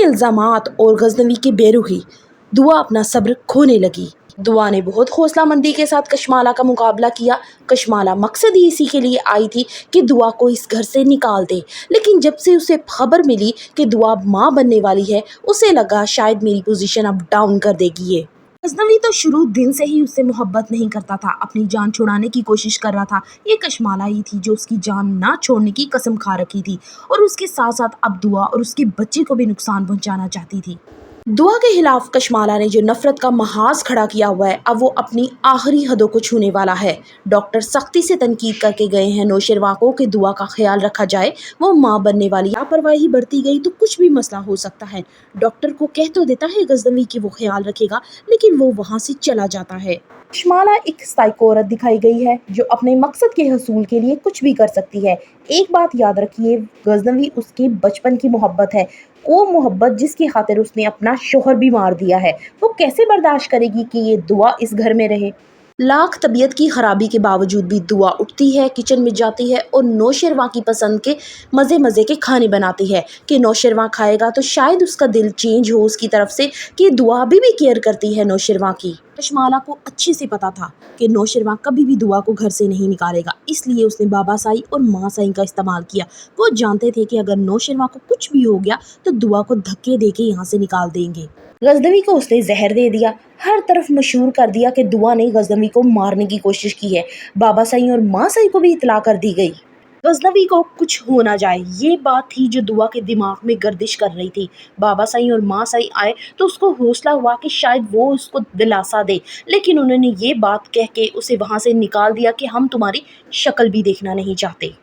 इल्ज़ामात और गज़नवी की बेरुखी, दुआ अपना सब्र खोने लगी। दुआ ने बहुत हौसलामंदी के साथ कशमाला का मुकाबला किया। कशमाला मकसद ही इसी के लिए आई थी कि दुआ को इस घर से निकाल दे, लेकिन जब से उसे खबर मिली कि दुआ माँ बनने वाली है, उसे लगा शायद मेरी पोजीशन अब डाउन कर देगी ये। गज़नवी तो शुरू दिन से ही उससे मोहब्बत नहीं करता था, अपनी जान छुड़ाने की कोशिश कर रहा था। ये कशमाला ही थी जो उसकी जान ना छोड़ने की कसम खा रखी थी और उसके साथ साथ अब दुआ और उसके बच्चे को भी नुकसान पहुंचाना चाहती थी। दुआ के खिलाफ कशमाला ने जो नफरत का महाज खड़ा किया हुआ है, अब वो अपनी आखिरी हदों को छूने वाला है। डॉक्टर सख्ती से तनकीद करके गए हैं नौशरवा को कि दुआ का ख्याल रखा जाए, वो माँ बनने वाली। लापरवाही बरती गई तो कुछ भी मसला हो सकता है। डॉक्टर को कह तो देता है गज़नवी कि वो ख्याल रखेगा, लेकिन वो वहाँ से चला जाता है। कशमाला एक साइको औरत दिखाई गई है जो अपने मकसद के हसूल के लिए कुछ भी कर सकती है। एक बात याद रखिए, गज़नवी उसके बचपन की मोहब्बत है, वो मोहब्बत जिसकी खातिर उसने अपना शोहर भी मार दिया है। वो कैसे बर्दाश्त करेगी कि ये दुआ इस घर में रहे। लाख तबीयत की खराबी के बावजूद भी दुआ उठती है, किचन में जाती है और नौशरवा की पसंद के मज़े मज़े के खाने बनाती है कि नौशरवा खाएगा तो शायद उसका दिल चेंज हो उसकी तरफ से, कि दुआ अभी भी केयर करती है नौशरवा की। कशमाला को अच्छे से पता था कि नौशरवा कभी भी दुआ को घर से नहीं निकालेगा, इसलिए उसने बाबा साई और माँ साई का इस्तेमाल किया। वो जानते थे कि अगर नौशरवा को कुछ भी हो गया तो दुआ को धक्के दे के यहाँ से निकाल देंगे। गज़नवी को उसने जहर दे दिया, हर तरफ मशहूर कर दिया कि दुआ ने गज़नवी को मारने की कोशिश की है। बाबा साई और माँ साई को भी इतला कर दी गई। गज़नवी को कुछ हो ना जाए, ये बात थी जो दुआ के दिमाग में गर्दिश कर रही थी। बाबा साई और माँ साई आए तो उसको हौसला हुआ कि शायद वो उसको दिलासा दे, लेकिन उन्होंने ये बात कह के उसे वहाँ से निकाल दिया कि हम तुम्हारी शक्ल भी देखना नहीं चाहते।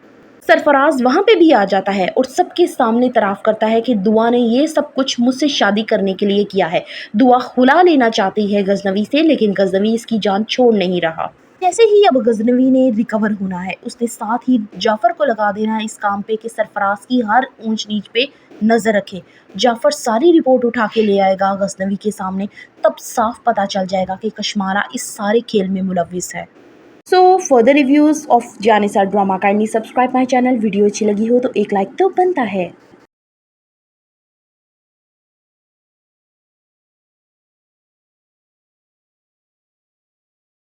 सरफराज वहाँ पे भी आ जाता है और सबके सामने तराफ करता है कि दुआ ने ये सब कुछ मुझसे शादी करने के लिए किया है। दुआ खुला लेना चाहती है गज़नवी से, लेकिन गज़नवी इसकी जान छोड़ नहीं रहा। जैसे ही अब गज़नवी ने रिकवर होना है, उसने साथ ही जाफ़र को लगा देना है इस काम पे कि सरफराज की हर ऊंच नीच पे नज़र रखे। जाफ़र सारी रिपोर्ट उठा के ले आएगा गज़नवी के सामने, तब साफ पता चल जाएगा कि कशमाला इस सारे खेल में मुलव्विस है। So for the reviews of Jaanisar drama, kindly subscribe my channel। Video अच्छी लगी हो तो एक लाइक तो बनता है।